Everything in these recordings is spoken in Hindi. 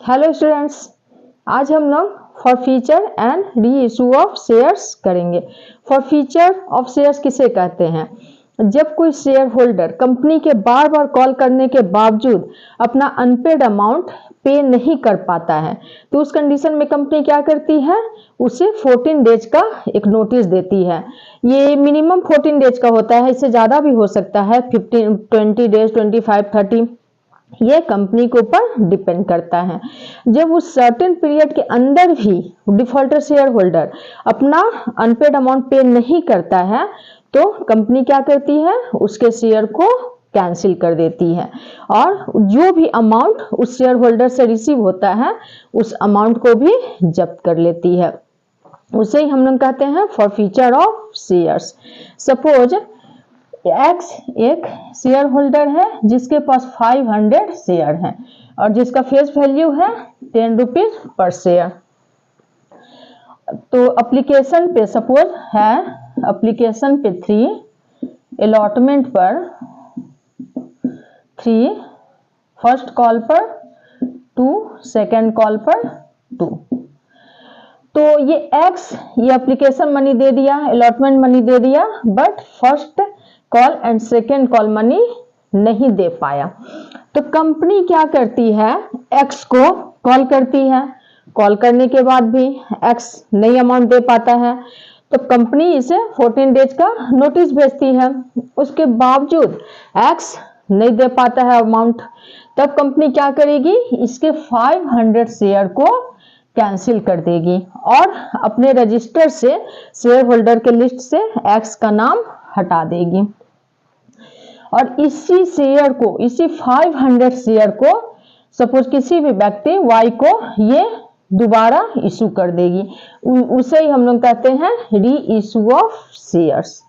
हेलो स्टूडेंट्स, आज हम लोग for feature and reissue of shares करेंगे। फॉर फीचर ऑफ शेयर्स किसे कहते हैं? जब कोई शेयर होल्डर कंपनी के बार बार कॉल करने के बावजूद अपना अनपेड अमाउंट पे नहीं कर पाता है, तो उस कंडीशन में कंपनी क्या करती है? उसे 14 डेज का एक नोटिस देती है। ये मिनिमम 14 डेज का होता है, इससे ज़्यादा भी हो सकता है, 15 20 डेज, 25 30, ये कंपनी के ऊपर डिपेंड करता है। जब उस सर्टेन पीरियड के अंदर भी डिफॉल्टर शेयर होल्डर अपना अनपेड अमाउंट पे नहीं करता है, तो कंपनी क्या करती है? उसके शेयर को कैंसिल कर देती है और जो भी अमाउंट उस शेयर होल्डर से रिसीव होता है उस अमाउंट को भी जब्त कर लेती है। उसे ही हम लोग कहते हैं forfeiture of shares. Suppose x एक शेयर होल्डर है जिसके पास 500 शेयर हैं और जिसका फेस वैल्यू है 10 रुपीज पर शेयर। तो एप्लीकेशन पे सपोज है, एप्लीकेशन पे 3, अलॉटमेंट पर 3, फर्स्ट कॉल पर 2, सेकेंड कॉल पर 2। तो ये एक्स ये एप्लीकेशन मनी दे दिया, अलॉटमेंट मनी दे दिया, but first call and second call money नहीं दे पाया। तो कंपनी क्या करती है? एक्स को कॉल करती है। कॉल करने के बाद भी एक्स नई अमाउंट दे पाता है, तो कंपनी इसे 14 डेज का नोटिस भेजती है। उसके बावजूद एक्स नहीं दे पाता है अमाउंट, तब कंपनी क्या करेगी? इसके 500 शेयर को कैंसिल कर देगी और अपने रजिस्टर से शेयर होल्डर के लिस्ट से एक्स का नाम हटा देगी और इसी शेयर को, इसी 500 शेयर को सपोज किसी भी व्यक्ति वाई को ये दोबारा इशू कर देगी। उसे ही हम लोग कहते हैं री इशू ऑफ शेयर्स।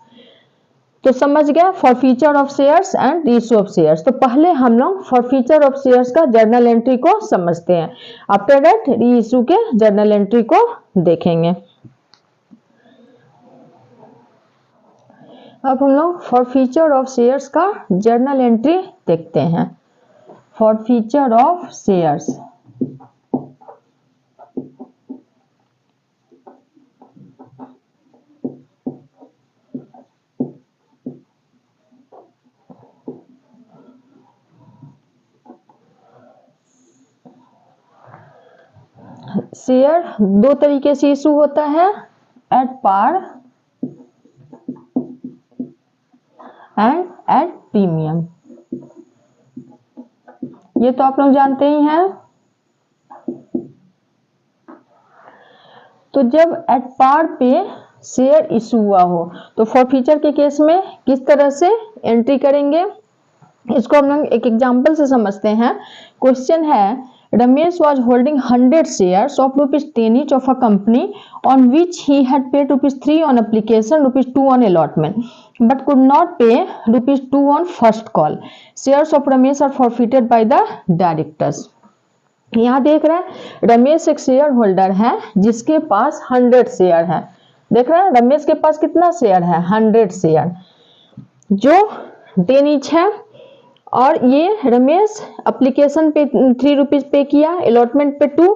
तो समझ गया forfeiture of shares and reissue of shares. तो पहले हम लोग फॉर फीचर ऑफ शेयर्स का जर्नल एंट्री को समझते हैं, आफ्टर दैट री इशू के जर्नल एंट्री को देखेंगे। अब हम लोग फॉर फीचर ऑफ शेयर्स का जर्नल एंट्री देखते हैं। Forfeiture of shares, share दो तरीके से इशू होता है, at par and at premium. ये तो आप लोग जानते ही हैं। तो जब एट पार पे शेयर इशू हुआ हो तो फॉर फीचर के केस में किस तरह से एंट्री करेंगे, इसको हम लोग एक एग्जांपल से समझते हैं। क्वेश्चन है, Ramesh was holding 100 shares of ₹10 each of a company on which he had paid ₹3 on application, ₹2 on allotment, but could not pay ₹2 on first call. Shares of Ramesh are forfeited by the directors. यहाँ देख रहे हैं रमेश एक शेयर होल्डर है जिसके पास 100 शेयर है। देख रहे हैं रमेश के पास कितना शेयर है? 100 शेयर जो 10 ईच है। और ये रमेश एप्लीकेशन पे 3 रुपीज पे किया, अलॉटमेंट पे 2,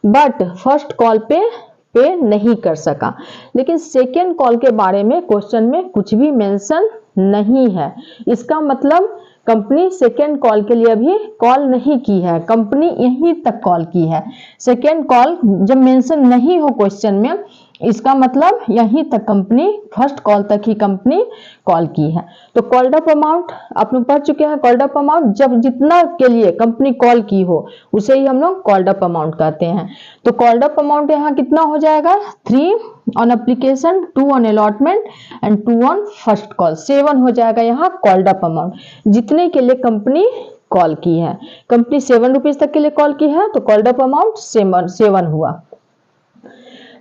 बट फर्स्ट कॉल पे नहीं कर सका। लेकिन सेकेंड कॉल के बारे में क्वेश्चन में कुछ भी मेंशन नहीं है। इसका मतलब कंपनी सेकेंड कॉल के लिए अभी कॉल नहीं की है, कंपनी यहीं तक कॉल की है। सेकेंड कॉल जब मेंशन नहीं हो क्वेश्चन में, इसका मतलब यहीं तक कंपनी, फर्स्ट कॉल तक ही कंपनी कॉल की है। तो कॉल्ड अप अमाउंट आप लोग पढ़ चुके हैं। कॉल्ड अप अमाउंट जब जितना के लिए कंपनी कॉल की हो उसे ही हम लोग कॉल्ड अप अमाउंट कहते हैं। तो कॉल्ड अप अमाउंट यहाँ कितना हो जाएगा? 3 on application, 2 on allotment and 2 on first call, 7 हो जाएगा यहाँ कॉल्ड अप अमाउंट जितने के लिए कंपनी कॉल की है। कंपनी 7 रुपीज तक के लिए कॉल की है तो कॉल्ड अप अमाउंट 7 हुआ।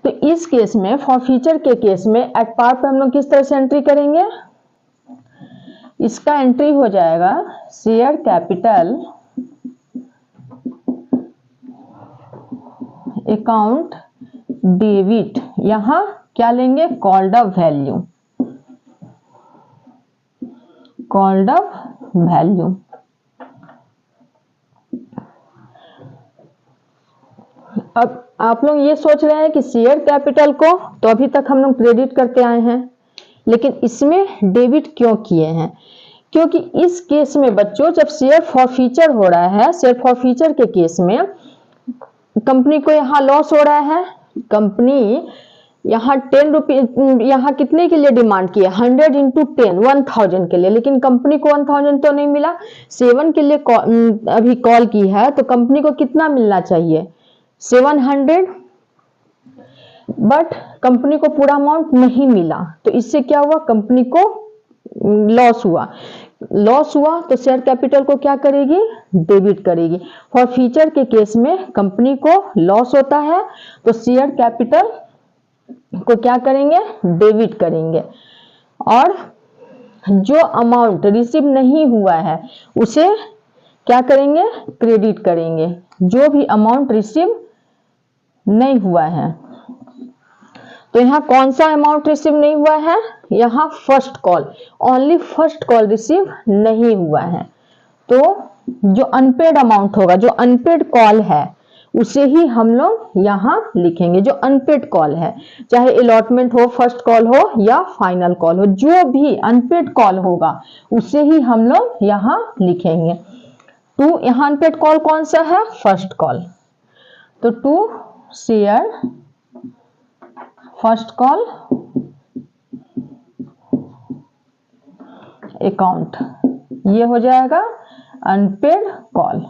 तो इस केस में, फॉर फीचर के केस में, एट पार पे हम लोग किस तरह से एंट्री करेंगे? इसका एंट्री हो जाएगा शेयर कैपिटल अकाउंट डेबिट, यहां क्या लेंगे? Called up value, called up value. अब आप लोग ये सोच रहे हैं कि शेयर कैपिटल को तो अभी तक हम लोग क्रेडिट करते आए हैं, लेकिन इसमें डेबिट क्यों किए हैं? क्योंकि इस केस में बच्चों जब शेयर फॉरफीचर हो रहा है, शेयर फॉरफीचर के केस में कंपनी को यहाँ लॉस हो रहा है। कंपनी यहाँ 10 रुपीज यहाँ कितने के लिए डिमांड किया? 100 इंटू 10 1000 के लिए, लेकिन कंपनी को 1000 तो नहीं मिला। 7 के लिए अभी कॉल की है, तो कंपनी को कितना मिलना चाहिए? 700, बट कंपनी को पूरा अमाउंट नहीं मिला, तो इससे क्या हुआ? कंपनी को लॉस हुआ। लॉस हुआ तो शेयर कैपिटल को क्या करेगी? डेबिट करेगी। फॉरफीचर के केस में कंपनी को लॉस होता है तो शेयर कैपिटल को क्या करेंगे? डेबिट करेंगे। और जो अमाउंट रिसीव नहीं हुआ है उसे क्या करेंगे? क्रेडिट करेंगे। जो भी अमाउंट रिसीव नहीं हुआ है, तो यहाँ कौन सा अमाउंट रिसीव नहीं हुआ है? यहाँ first call, only first call receive नहीं हुआ है। तो जो अनपेड अमाउंट होगा, जो अनपेड कॉल है, उसे ही हम लोग यहाँ लिखेंगे। जो अनपेड कॉल है, चाहे अलॉटमेंट हो, फर्स्ट कॉल हो या फाइनल कॉल हो, जो भी अनपेड कॉल होगा उसे ही हम लोग यहाँ लिखेंगे। टू यहाँ अनपेड कॉल कौन सा है? First call. तो to share first call account, ये हो जाएगा unpaid call.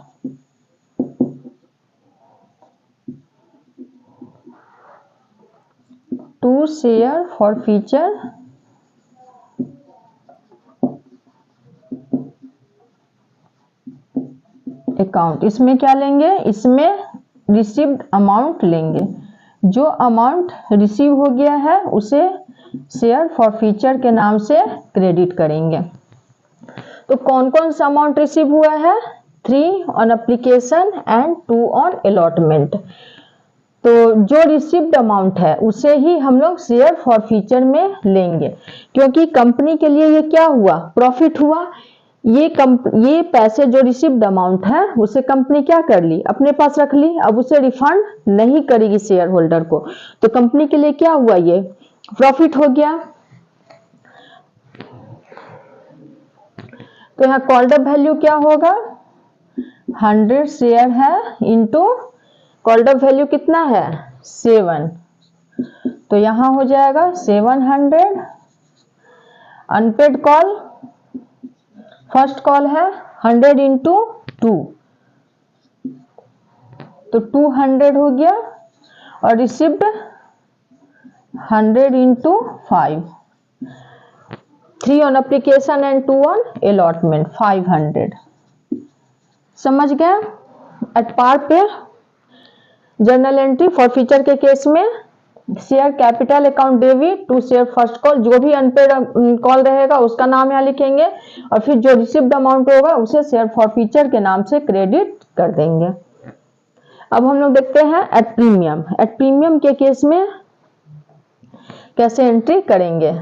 To share forfeiture account, इसमें क्या लेंगे? इसमें रिसीव्ड अमाउंट लेंगे। जो अमाउंट रिसीव हो गया है उसे शेयर फॉरफीचर के नाम से क्रेडिट करेंगे। तो कौन कौन सा अमाउंट रिसीव हुआ है? 3 on application and 2 on allotment. तो जो रिसीव्ड अमाउंट है उसे ही हम लोग शेयर फॉरफीचर में लेंगे, क्योंकि कंपनी के लिए ये क्या हुआ? प्रॉफिट हुआ। ये पैसे जो रिसीव्ड अमाउंट है उसे कंपनी क्या कर ली? अपने पास रख ली। अब उसे रिफंड नहीं करेगी शेयर होल्डर को, तो कंपनी के लिए क्या हुआ? ये प्रॉफिट हो गया। तो यहाँ कॉल्ड अप वैल्यू क्या होगा? 100 शेयर है इंटू कॉल्ड अप वैल्यू कितना है? 7, तो यहाँ हो जाएगा 700। अनपेड कॉल फर्स्ट कॉल है 100 इंटू 2, तो 200 हो गया। और receipt 100 into 5, 3 on application and 2 on allotment, 500। समझ गए? एट पार पे जर्नल एंट्री फॉरफीचर के केस में share capital account debit to share first call, जो भी अनपेड कॉल रहेगा उसका नाम यहाँ लिखेंगे, और फिर जो रिसीव्ड अमाउंट होगा उसे शेयर फॉरफीचर के नाम से क्रेडिट कर देंगे। अब हम लोग देखते हैं एट प्रीमियम। एट प्रीमियम के केस में कैसे एंट्री करेंगे?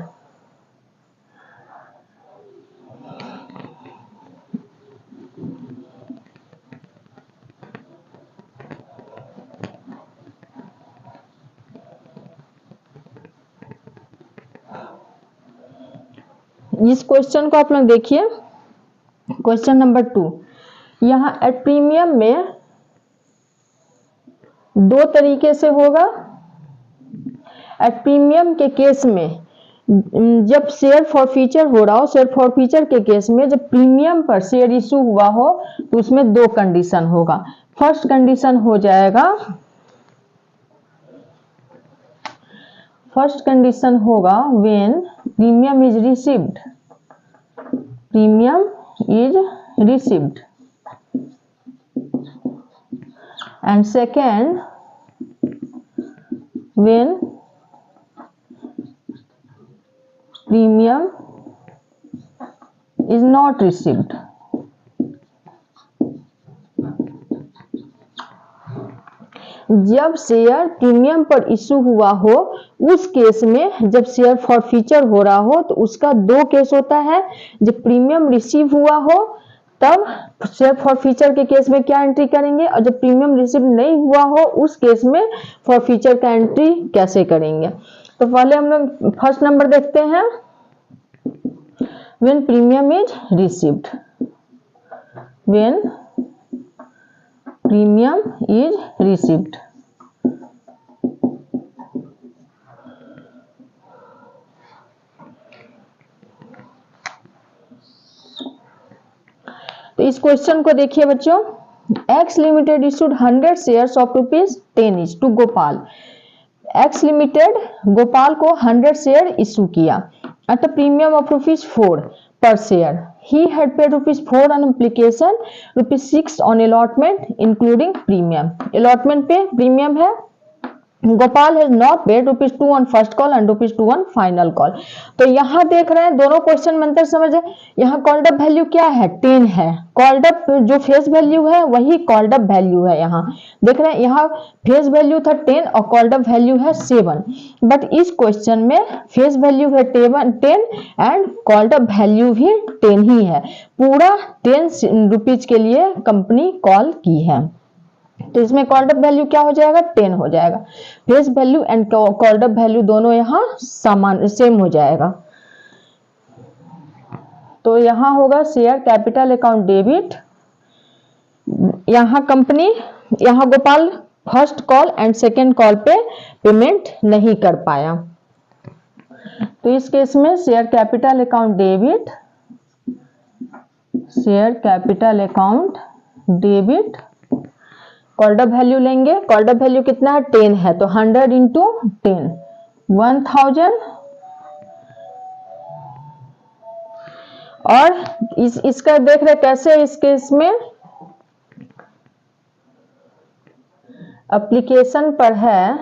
इस क्वेश्चन को आप लोग देखिए, क्वेश्चन नंबर 2। यहाँ एट प्रीमियम में 2 तरीके से होगा। एट प्रीमियम के केस में जब शेयर फॉरफीचर हो रहा हो, शेयर फॉरफीचर के केस में जब प्रीमियम पर शेयर इशू हुआ हो तो उसमें 2 कंडीशन होगा। फर्स्ट कंडीशन हो जाएगा, फर्स्ट कंडीशन होगा when premium is received, premium is received, and second when premium is not received. जब शेयर प्रीमियम पर इशू हुआ हो उस केस में, जब शेयर फॉरफीचर हो रहा हो तो उसका 2 केस होता है। जब प्रीमियम रिसीव हुआ हो तब शेयर फॉर फ्यूचर के केस में क्या एंट्री करेंगे, और जब प्रीमियम रिसीव नहीं हुआ हो उस केस में फॉर फ्यूचर का एंट्री कैसे करेंगे। तो पहले हम लोग फर्स्ट नंबर देखते हैं, when premium is received, when premium is received. तो इस क्वेश्चन को देखिए बच्चों, X limited issued 100 shares of ₹10 each to Gopal. X limited Gopal को 100 शेयर इशू किया at a premium of ₹4 per share. He had paid ₹4 on application, ₹6 on allotment including premium. Allotment पे प्रीमियम है। Gopal has not paid ₹2 on first call and ₹2 on final call. तो यहाँ देख रहे हैं दोनों क्वेश्चन में अंतर समझ है। यहाँ कॉल्ड अप वैल्यू क्या है, 10 है। कॉल्ड अप जो फेस वैल्यू है वही कॉल्ड अप वैल्यू है। यहाँ देख रहे हैं, यहाँ फेस वैल्यू था 10 और कॉल्ड अप वैल्यू है 7, बट इस क्वेश्चन में फेस वैल्यू है 10 एंड कॉल्ड अप वैल्यू भी 10 ही है। पूरा 10 रुपीज के लिए कंपनी कॉल की है, तो इसमें कॉल्ड अप वैल्यू क्या हो जाएगा, 10 हो जाएगा। Face value and called up value दोनों यहाँ समान सेम हो जाएगा। तो यहाँ होगा शेयर कैपिटल अकाउंट डेबिट। यहाँ कंपनी, यहाँ Gopal first call and second call पे पेमेंट नहीं कर पाया, तो इस केस में share capital account debit, share capital account debit, called up value लेंगे। कॉल्ड अप वैल्यू कितना है, 10 है, तो 100 इंटू 10 1000। और इसका देख रहे कैसे, इस केस में एप्लीकेशन पर है,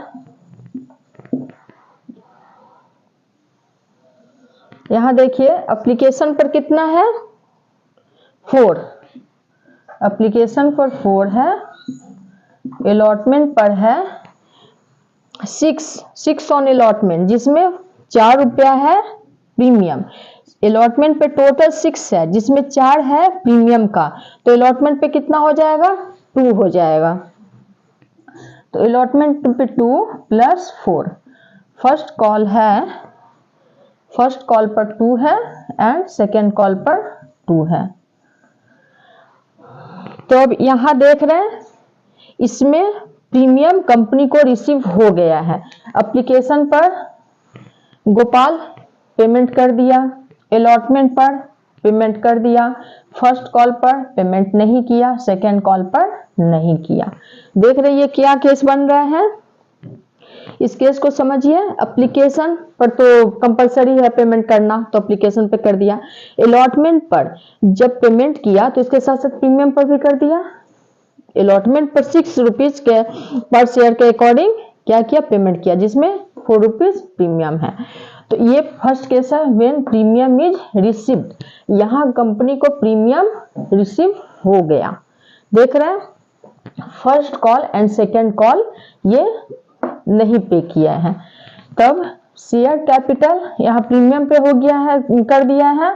यहां देखिए एप्लीकेशन पर कितना है, 4, एप्लीकेशन पर 4 है। अलॉटमेंट पर है 6 ऑन अलॉटमेंट, जिसमें 4 रुपया है प्रीमियम। अलॉटमेंट पे टोटल 6 है, जिसमें 4 है प्रीमियम का, तो अलॉटमेंट पे कितना हो जाएगा, 2 हो जाएगा। तो अलॉटमेंट पे 2 प्लस 4, फर्स्ट कॉल है, फर्स्ट कॉल पर 2 है एंड सेकेंड कॉल पर 2 है। तो अब यहां देख रहे हैं इसमें प्रीमियम कंपनी को रिसीव हो गया है। एप्लीकेशन पर गोपाल पेमेंट कर दिया, अलॉटमेंट पर पेमेंट कर दिया, फर्स्ट कॉल पर पेमेंट नहीं किया, सेकेंड कॉल पर नहीं किया। देख रहे ये क्या केस बन रहा है, इस केस को समझिए। एप्लीकेशन पर तो कंपलसरी है पेमेंट करना, तो एप्लीकेशन पे कर दिया। अलॉटमेंट पर जब पेमेंट किया तो इसके साथ साथ प्रीमियम पर भी कर दिया। अलॉटमेंट पर 6 रुपीज के पर शेयर के अकॉर्डिंग क्या किया, पेमेंट किया, जिसमें 4 रुपीज प्रीमियम है। तो ये फर्स्ट केस है व्हेन प्रीमियम इज रिसीव्ड। यहाँ कंपनी को प्रीमियम रिसीव हो गया। देख रहे हैं first call and second call ये नहीं पे किया है। तब शेयर कैपिटल यहाँ प्रीमियम पे हो गया है, कर दिया है,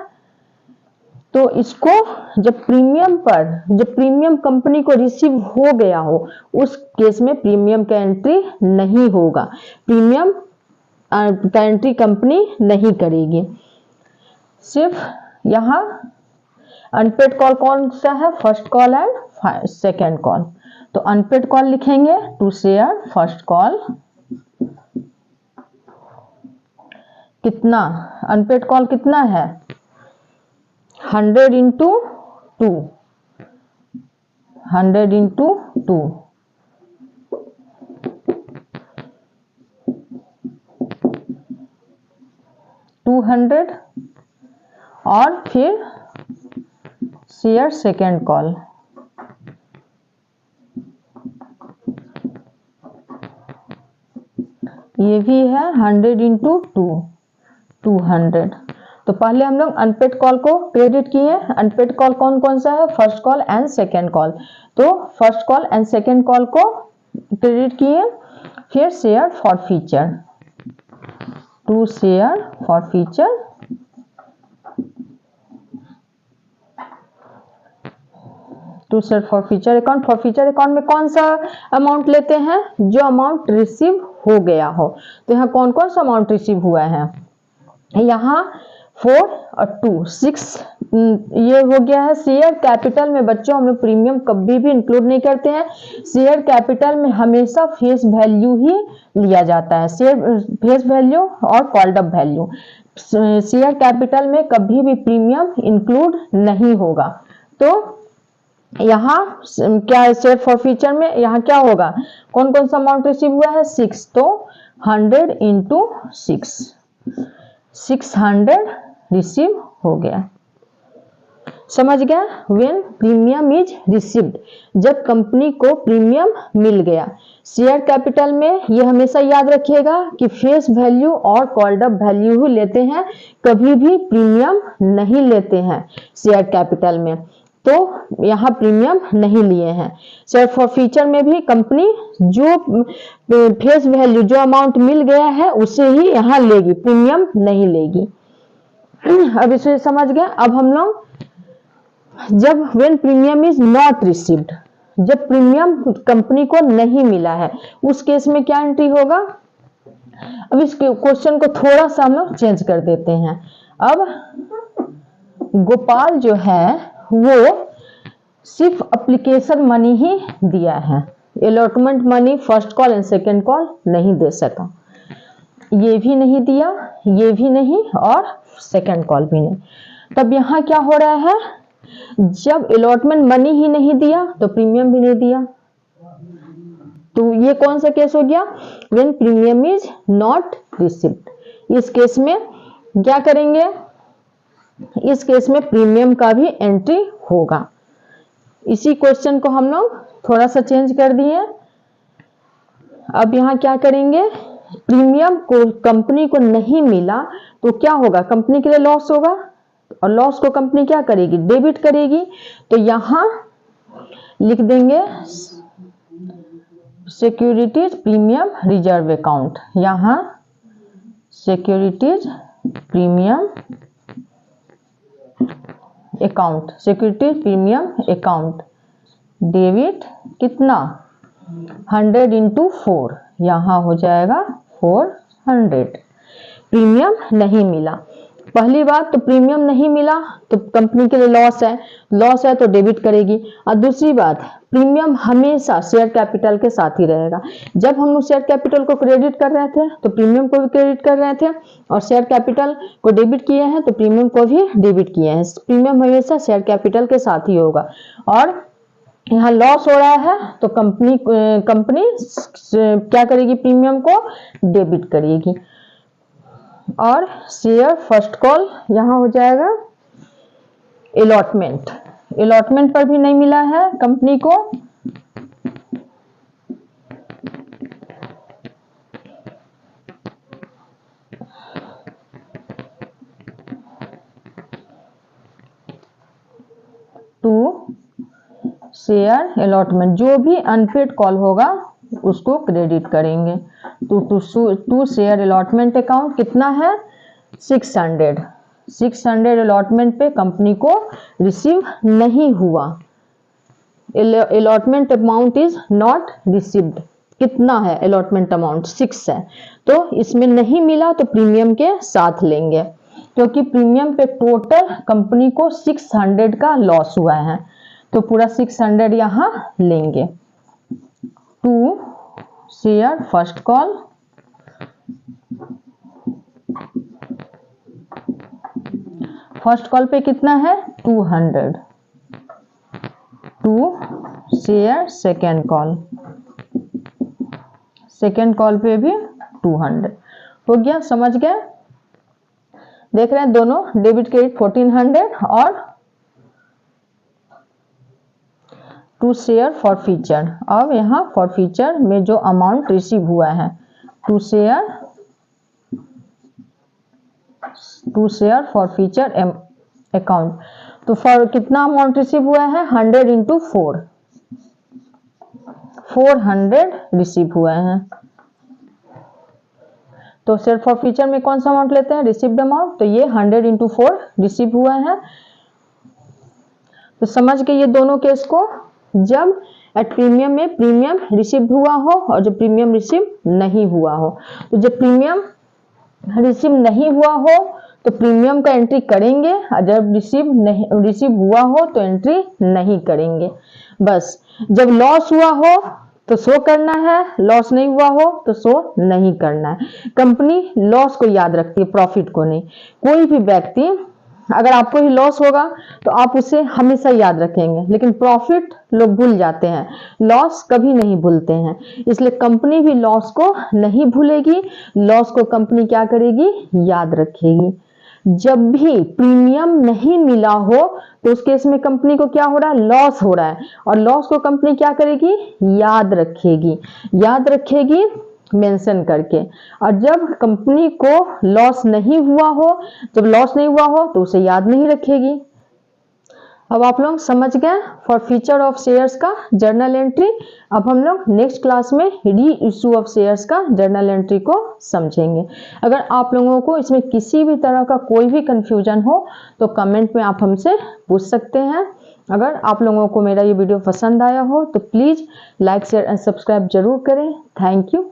तो इसको जब प्रीमियम कंपनी को रिसीव हो गया हो उस केस में प्रीमियम का एंट्री नहीं होगा, प्रीमियम का एंट्री कंपनी नहीं करेगी। सिर्फ यहाँ अनपेड कॉल कौन सा है, first call and second call. तो अनपेड कॉल लिखेंगे टू शेयर फर्स्ट कॉल, कितना अनपेड कॉल कितना है, 100 इंटू 2, 100 इंटू 2, 200, और फिर शेयर सेकेंड कॉल, ये भी है 100 इंटू 2, 200। तो पहले हम लोग अनपेड कॉल को क्रेडिट किए। अनपेड कॉल कौन कौन सा है, first call and second call, तो first call and second call को क्रेडिट किए। फिर share for future, to share for future, to share for future account. For future account में कौन सा अमाउंट लेते हैं? जो अमाउंट रिसीव हो गया हो। तो यहाँ कौन कौन सा अमाउंट रिसीव हुआ है? यहाँ 4 और 2 6 ये हो गया है। शेयर कैपिटल में बच्चों हम लोग प्रीमियम कभी भी इंक्लूड नहीं करते हैं। शेयर कैपिटल में हमेशा फेस वैल्यू ही लिया जाता है, शेयर फेस वैल्यू और called up value. Share capital में कभी भी प्रीमियम इंक्लूड नहीं होगा। तो यहाँ क्या है? शेयर फॉर फ्यूचर में यहाँ क्या होगा? कौन कौन सा अमाउंट रिसीव हुआ है? 6, तो 100 इंटू 600 रिसीव हो गया। समझ गया? व्हेन प्रीमियम इज रिसीव्ड, जब कंपनी को प्रीमियम मिल गया। शेयर कैपिटल में ये हमेशा याद रखिएगा कि फेस वैल्यू और कॉल्ड अप वैल्यू ही लेते हैं, कभी भी प्रीमियम नहीं लेते हैं शेयर कैपिटल में। तो यहाँ प्रीमियम नहीं लिए हैं। शेयर फॉर फ्यूचर में भी कंपनी जो फेस वैल्यू जो अमाउंट मिल गया है उसे ही यहाँ लेगी, प्रीमियम नहीं लेगी। अब इसे समझ गए? अब हम लोग जब when premium is not received, जब प्रीमियम कंपनी को नहीं मिला है, उस केस में क्या एंट्री होगा? अब इस क्वेश्चन को थोड़ा सा हम लोग चेंज कर देते हैं। अब गोपाल जो है वो सिर्फ एप्लीकेशन मनी ही दिया है, allotment money first call and second call नहीं दे सका। ये भी नहीं दिया, ये भी नहीं और सेकेंड कॉल भी नहीं। तब यहाँ क्या हो रहा है? जब अलॉटमेंट मनी ही नहीं दिया तो प्रीमियम भी नहीं दिया। तो ये कौन सा केस हो गया? When premium is not received. इस केस में क्या करेंगे? इस केस में प्रीमियम का भी एंट्री होगा। इसी क्वेश्चन को हम लोग थोड़ा सा चेंज कर दिए। अब यहाँ क्या करेंगे? प्रीमियम को कंपनी को नहीं मिला तो क्या होगा? कंपनी के लिए लॉस होगा और लॉस को कंपनी क्या करेगी? डेबिट करेगी। तो यहां लिख देंगे सिक्योरिटीज प्रीमियम रिजर्व अकाउंट। यहां securities premium account, securities premium account debit कितना? 100 इंटू 4, यहां हो जाएगा 400। प्रीमियम नहीं मिला। पहली बात तो प्रीमियम नहीं मिला तो कंपनी के लिए लॉस है, लॉस है तो डेबिट करेगी। और दूसरी बात, प्रीमियम हमेशा शेयर कैपिटल के साथ ही रहेगा। जब हम लोग शेयर कैपिटल को क्रेडिट कर रहे थे तो प्रीमियम को भी क्रेडिट कर रहे थे, और शेयर कैपिटल को डेबिट किए हैं तो प्रीमियम को भी डेबिट किए हैं। प्रीमियम हमेशा शेयर कैपिटल के साथ ही होगा। और यहाँ लॉस हो रहा है तो कंपनी क्या करेगी? प्रीमियम को डेबिट करेगी। और शेयर फर्स्ट कॉल यहाँ हो जाएगा अलॉटमेंट। अलॉटमेंट पर भी नहीं मिला है कंपनी को, टू शेयर अलॉटमेंट। जो भी अनपेड कॉल होगा उसको क्रेडिट करेंगे। टू शेयर अलॉटमेंट अकाउंट कितना है? 600 अलॉटमेंट पे कंपनी को रिसीव नहीं हुआ। Allotment amount is not received. कितना है अलॉटमेंट अमाउंट? 6 है। तो इसमें नहीं मिला तो प्रीमियम के साथ लेंगे, क्योंकि प्रीमियम पे टोटल कंपनी को 600 का लॉस हुआ है, तो पूरा 600 यहां लेंगे। To share first call first call पे कितना है? 200। To share second call, second call पे भी 200 हो गया। समझ गए? देख रहे हैं दोनों डेबिट क्रेडिट 1400 और टू शेयर फॉर फ्यूचर। अब यहाँ फॉर फ्यूचर में जो अमाउंट रिसीव हुआ है, to share for future account, तो फॉर कितना अमाउंट रिसीव हुआ है? 100 इंटू 4, 400 रिसीव हुआ है। तो शेयर फॉर फ्यूचर में कौन सा अमाउंट लेते हैं? Received amount. तो ये 100 इंटू 4 रिसीव हुआ है। तो समझ गए ये दोनों केस को, जब एट प्रीमियम में प्रीमियम रिसीव हुआ हो और जब प्रीमियम रिसीव नहीं हुआ हो। तो जब प्रीमियम रिसीव नहीं हुआ हो तो प्रीमियम का एंट्री करेंगे, और जब रिसीव हुआ हो तो एंट्री नहीं करेंगे। बस जब लॉस हुआ हो तो शो करना है, लॉस नहीं हुआ हो तो शो नहीं करना है। कंपनी लॉस को याद रखती है, प्रॉफिट को नहीं। कोई भी व्यक्ति, अगर आपको ही लॉस होगा तो आप उसे हमेशा याद रखेंगे, लेकिन प्रॉफिट लोग भूल जाते हैं, लॉस कभी नहीं भूलते हैं। इसलिए कंपनी भी लॉस को नहीं भूलेगी, लॉस को कंपनी क्या करेगी, याद रखेगी। जब भी प्रीमियम नहीं मिला हो तो उस केस में कंपनी को क्या हो रहा है, लॉस हो रहा है, और लॉस को कंपनी क्या करेगी, याद रखेगी मेंशन करके। और जब कंपनी को लॉस नहीं हुआ हो, तो उसे याद नहीं रखेगी। अब आप लोग समझ गए फॉर फ्यूचर ऑफ शेयर्स का जर्नल एंट्री। अब हम लोग नेक्स्ट क्लास में री इशू ऑफ शेयर्स का जर्नल एंट्री को समझेंगे। अगर आप लोगों को इसमें किसी भी तरह का कोई भी कंफ्यूजन हो तो कमेंट में आप हमसे पूछ सकते हैं। अगर आप लोगों को मेरा ये वीडियो पसंद आया हो तो please like share and subscribe जरूर करें। Thank you.